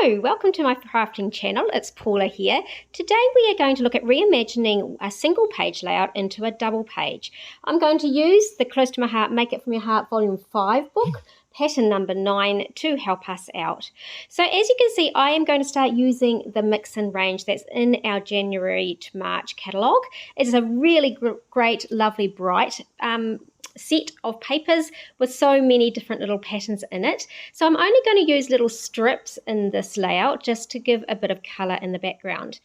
Hello, welcome to my crafting channel. It's Paula here. Today we are going to look at reimagining a single page layout into a double page. I'm going to use the Close to My Heart Make It From Your Heart Volume 5 book, pattern number 9, to help us out. So as you can see, I am going to start using the mix and range that's in our January to March catalogue. It's a really great, lovely, bright set of papers with so many different little patterns in it. So I'm only going to use little strips in this layout just to give a bit of colour in the background.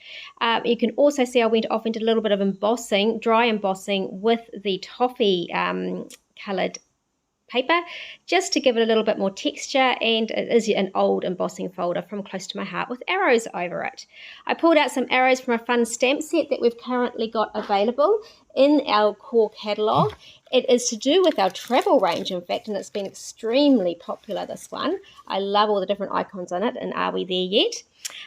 You can also see I went off into a little bit of embossing, dry embossing with the toffee coloured paper just to give it a little bit more texture, and it is an old embossing folder from Close to My Heart with arrows over it. I pulled out some arrows from a fun stamp set that we've currently got available in our core catalogue. It is to do with our travel range, in fact, and it's been extremely popular, this one. I love all the different icons on it, and are we there yet?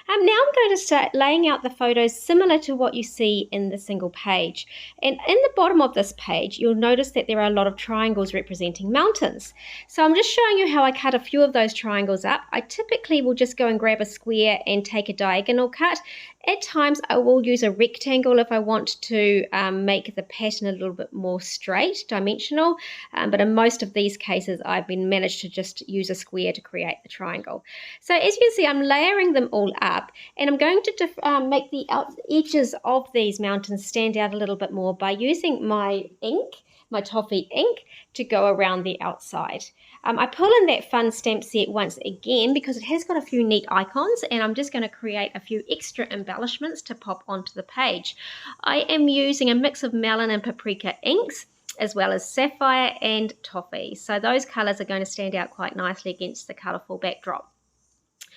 Now I'm going to start laying out the photos similar to what you see in the single page. And in the bottom of this page, you'll notice that there are a lot of triangles representing mountains. So I'm just showing you how I cut a few of those triangles up. I typically will just go and grab a square and take a diagonal cut. At times I will use a rectangle if I want to make the pattern a little bit more straight, dimensional, but in most of these cases I've managed to just use a square to create the triangle. So as you can see, I'm layering them all up, and I'm going to make the edges of these mountains stand out a little bit more by using my ink, my toffee ink, to go around the outside. I pull in that fun stamp set once again because it has got a few neat icons, and I'm just going to create a few extra embellishments to pop onto the page. I am using a mix of melon and paprika inks, as well as sapphire and toffee. So those colours are going to stand out quite nicely against the colourful backdrop.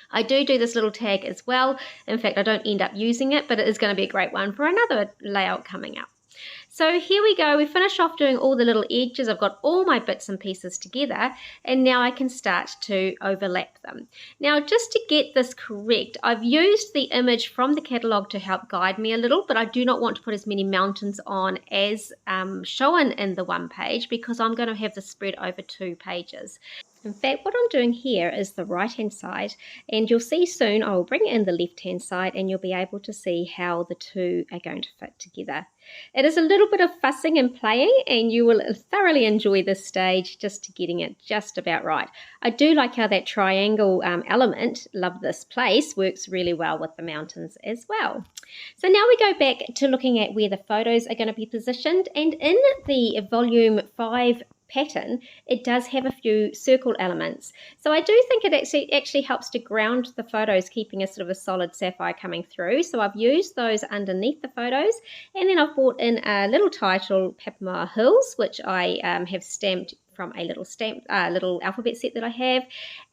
I do this little tag as well. In fact, I don't end up using it, but it is going to be a great one for another layout coming up. So here we go, we finish off doing all the little edges. I've got all my bits and pieces together, and now I can start to overlap them. Now, just to get this correct, I've used the image from the catalogue to help guide me a little, but I do not want to put as many mountains on as shown in the one page, because I'm going to have this spread over 2 pages. In fact, what I'm doing here is the right-hand side, and you'll see soon I will bring in the left-hand side, and you'll be able to see how the two are going to fit together. It is a little bit of fussing and playing, and you will thoroughly enjoy this stage just to getting it just about right. I do like how that triangle element, love this place, works really well with the mountains as well. So now we go back to looking at where the photos are going to be positioned, and in the volume 5 pattern, it does have a few circle elements. So I do think it actually helps to ground the photos, keeping a sort of a solid sapphire coming through. So I've used those underneath the photos, and then I've brought in a little title, Papamoa Hills, which I have stamped from a little alphabet set that I have.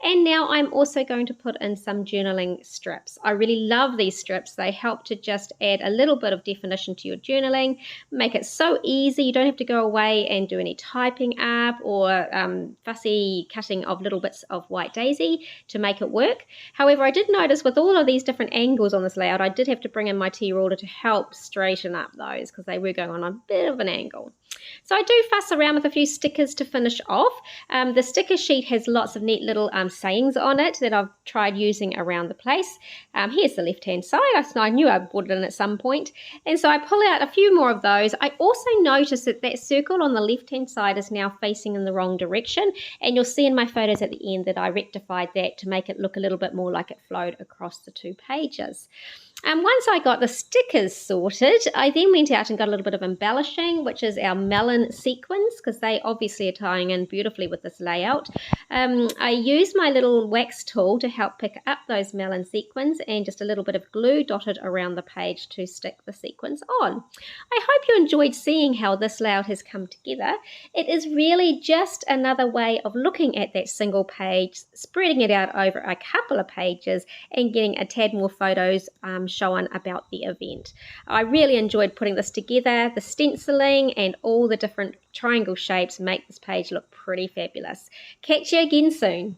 And now I'm also going to put in some journaling strips. I really love these strips. They help to just add a little bit of definition to your journaling, make it so easy. You don't have to go away and do any typing up or fussy cutting of little bits of white daisy to make it work. However, I did notice with all of these different angles on this layout, I did have to bring in my T-ruler to help straighten up those because they were going on a bit of an angle. So I do fuss around with a few stickers to finish off. The sticker sheet has lots of neat little sayings on it that I've tried using around the place. Here's the left-hand side. I knew I brought it in at some point. And so I pull out a few more of those. I also noticed that that circle on the left-hand side is now facing in the wrong direction. And you'll see in my photos at the end that I rectified that to make it look a little bit more like it flowed across the 2 pages. Once I got the stickers sorted, I then went out and got a little bit of embellishing, which is our melon sequins, because they obviously are tying in beautifully with this layout. I used my little wax tool to help pick up those melon sequins, and just a little bit of glue dotted around the page to stick the sequins on. I hope you enjoyed seeing how this layout has come together. It is really just another way of looking at that single page, spreading it out over a couple of pages, and getting a tad more photos shown about the event. I really enjoyed putting this together. The stenciling and all the different triangle shapes make this page look pretty fabulous. Catch you again soon.